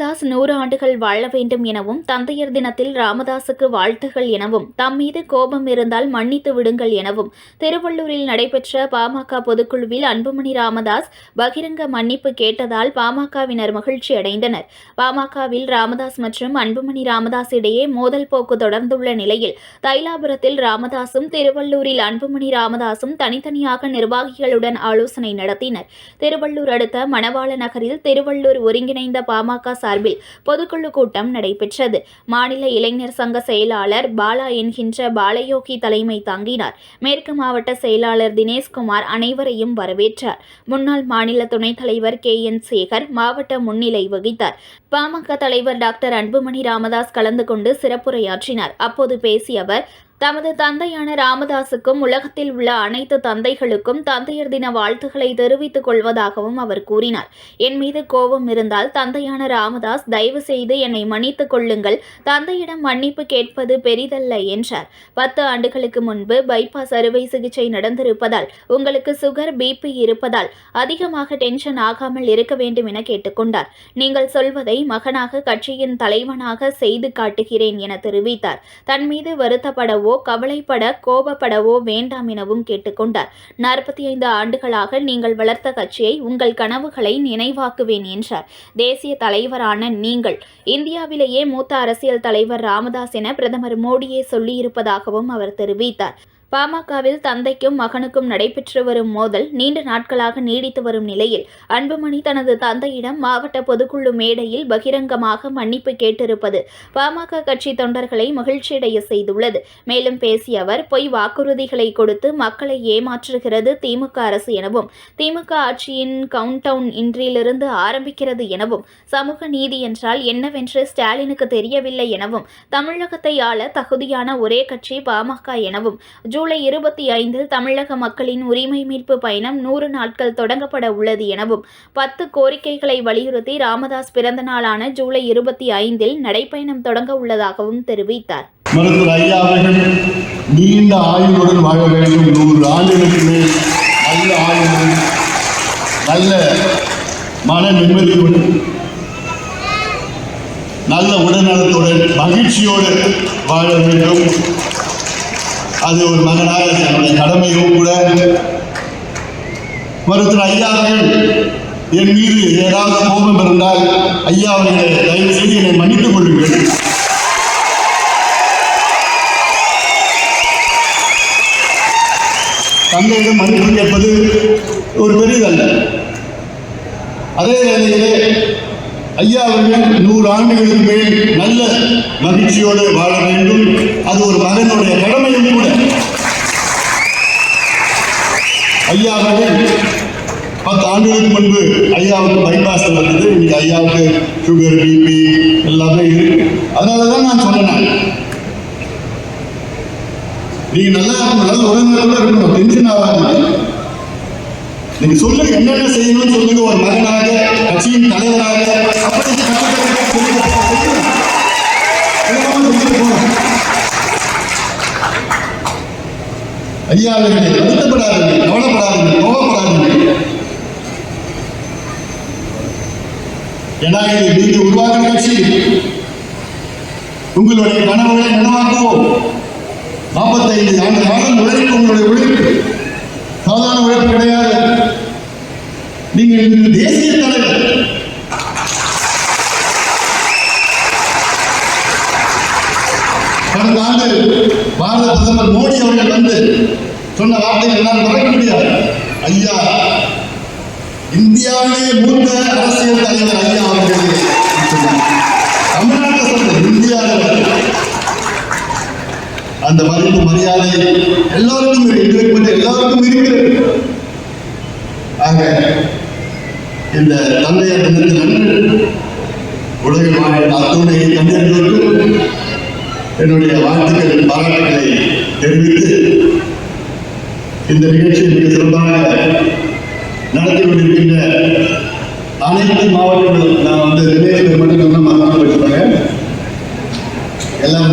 ராமதாஸ் 100 ஆண்டுகள் வாழ வேண்டும் எனவும், தந்தையர் தினத்தில் ராமதாசுக்கு வாழ்த்துகள் எனவும், தம் மீது கோபம் இருந்தால் மன்னித்து விடுங்கள் எனவும் திருவள்ளூரில் நடைபெற்ற பாமக பொதுக்குழுவில் அன்புமணி ராமதாஸ் பகிரங்க மன்னிப்பு கேட்டதால் பாமகவினர் மகிழ்ச்சி அடைந்தனர். பாமகவில் ராமதாஸ் மற்றும் அன்புமணி ராமதாஸ் இடையே மோதல் போக்கு தொடர்ந்துள்ள நிலையில், தைலாபுரத்தில் ராமதாசும், திருவள்ளூரில் அன்புமணி ராமதாசும் தனித்தனியாக நிர்வாகிகளுடன் ஆலோசனை நடத்தினர். திருவள்ளூர் அடுத்த மணவாள நகரில் திருவள்ளூர் ஒருங்கிணைந்த பாமக சார்பில் பொதுக்குழு கூட்டம் நடைபெற்றது. மாநில இளைஞர் சங்க செயலாளர் பாலா என்கின்ற பாலயோகி தலைமை தாங்கினார். மேற்கு மாவட்ட செயலாளர் தினேஷ்குமார் அனைவரையும் வரவேற்றார். முன்னாள் மாநில துணைத் தலைவர் KN சேகர் மாவட்ட முன்னிலை வகித்தார். பாமக தலைவர் டாக்டர் அன்புமணி ராமதாஸ் கலந்து கொண்டு சிறப்புரையாற்றினார். அப்போது பேசிய அவர், தமது தந்தையான ராமதாசுக்கும் உலகத்தில் உள்ள அனைத்து தந்தைகளுக்கும் தந்தையர் தின வாழ்த்துக்களை தெரிவித்துக் கொள்வதாகவும் அவர் கூறினார். என் மீது கோபம் இருந்தால் தந்தையான ராமதாஸ் தயவு செய்து என்னை மன்னித்துக் கொள்ளுங்கள், தந்தையிடம் மன்னிப்பு கேட்பது பெரிதல்ல என்றார். 10 ஆண்டுகளுக்கு முன்பு பைபாஸ் அறுவை சிகிச்சை நடந்திருப்பதால், உங்களுக்கு சுகர் BP இருப்பதால் அதிகமாக டென்ஷன் ஆகாமல் இருக்க வேண்டும் என கேட்டுக்கொண்டார். நீங்கள் சொல்வதை மகனாக கட்சியின் தலைவனாக செய்து காட்டுகிறேன் என தெரிவித்தார். தன் மீது வருத்தப்படவோ கவலைப்பட கோபப்படவோ வேண்டாம் எனவும் கேட்டுக்கொண்டார். 45 ஆண்டுகளாக நீங்கள் வளர்த்த கட்சியை, உங்கள் கனவுகளை நினைவாக்குவேன் என்றார். தேசிய தலைவரான நீங்கள் இந்தியாவிலேயே மூத்த அரசியல் தலைவர் ராமதாஸ் என பிரதமர் மோடியே சொல்லியிருப்பதாகவும் அவர் தெரிவித்தார். பாமகவில் தந்தைக்கும் மகனுக்கும் நடைபெற்று வரும் மோதல் நீண்ட நாட்களாக நீடித்து வரும் நிலையில், அன்புமணி தனது தந்தையிடம் மாவட்ட பொதுக்குழு மேடையில் பகிரங்கமாக மன்னிப்பு கேட்டிருப்பது பாமக கட்சி தொண்டர்களை மகிழ்ச்சியடைய செய்துள்ளது. மேலும் பேசிய அவர், பொய் வாக்குறுதிகளை கொடுத்து மக்களை ஏமாற்றுகிறது திமுக அரசு எனவும், திமுக ஆட்சியின் கவுண்டவுன் இன்றிலிருந்து ஆரம்பிக்கிறது எனவும், சமூக நீதி என்றால் என்னவென்று ஸ்டாலினுக்கு தெரியவில்லை எனவும், தமிழகத்தை ஆள தகுதியான ஒரே கட்சி பாமக எனவும், ஜூலை 25 தமிழக மக்களின் உரிமை மீட்பு பயணம் 100 நாட்கள் தொடங்கப்பட உள்ளது எனவும், 10 கோரிக்கைகளை வலியுறுத்தி ராமதாஸ் பிறந்த நாளான ஜூலை 25 நடைப்பயணம் தொடங்க உள்ளதாகவும் தெரிவித்தார். மருத்துவர் ஐயா அவர்கள் நீண்ட ஆயுளுடன் வாழ வேண்டும். 100 ஆண்டுகளுக்கு மேல் நல்ல ஆயுளுடன், நல்ல மன நிம்மதியுடன், நல்ல உடல்நலத்துடன், மகிழ்ச்சியோடு வாழ வேண்டும். அது ஒரு மகனாக என்னுடைய கடமையும் கூட. மருத்துவர் ஐயா அவர்கள் என் மீது ஏதாவது கோபம் இருந்தால், ஐயா அவர்களை தயவு செய்து என்னை மன்னித்துக் கொள்ளுங்கள். தந்தையிடம் மன்னிப்பு கேட்பது ஒரு பெரிதல்ல. அதே வேளையிலே ஐயா அவர்கள் 100 ஆண்டுகளுக்கு மேல் நல்ல மகிழ்ச்சியோடு வாழ வேண்டும். அது ஒரு மகனுடைய கடமையும் கூட. ஐயா அவர்கள் 10 ஆண்டுகளுக்கு முன்பு ஐயாவுக்கு பைபாஸ் வந்தது. இன்னைக்கு ஐயாவுக்கு சுகர் BP எல்லாமே இருக்கு. அதனாலதான் நான் சொன்னேன், நீங்க நல்லா நல்ல உடல்நலத்தோட இருக்கணும், டென்ஷன் ஆகாது. நீங்க சொல்லுங்க, என்னென்ன செய்யணும்னு சொல்லுங்க. ஒரு மகனாக, கட்சியின் தலைவராக ஐயா அவர்களே, வருத்தப்படாதீங்க, கவலைப்படாதீங்க, கோபப்படாதீங்க. ஏன்னா இது நீங்க உருவாக்குற கட்சி. உங்களுடைய கனவுகளை நனவாக்குவோம். 45 ஆண்டு காலம் உழைப்பு, உங்களுடைய உழைப்பு சாதாரண உழைப்பு கிடையாது. நீங்கள் தேசிய தலைவர். கடந்த ஆண்டு பாரத பிரதமர் மோடி அவர்கள் வந்து சொன்ன வார்த்தைகள் எல்லாம் மறக்க முடியாது. ஐயா, இந்தியாவிலே மூத்த அரசியல் தலைவர் ஐயா அவர்கள் தமிழ்நாட்டை சொல்ற இந்தியாவில் அந்த மதிப்பு மரியாதை எல்லாருக்கும் எங்களுக்கு எல்லாருக்கும் இருக்கிறது. ஆக இந்த தந்தையர் தினத்தில் உலகில் வாழ்ந்த அத்துணை தந்தையர்களுக்கும் என்னுடைய வாழ்த்துக்கள், பாராட்டுகளை தெரிவித்து இந்த நிகழ்ச்சியை மிக சிறப்பாக நடத்தி கொண்டிருக்கின்ற அனைத்து மாவட்டங்களும் நான் வந்து தினேஷ் மட்டும் சொன்ன மாவட்டம் வச்சுருக்காங்க எல்லாம்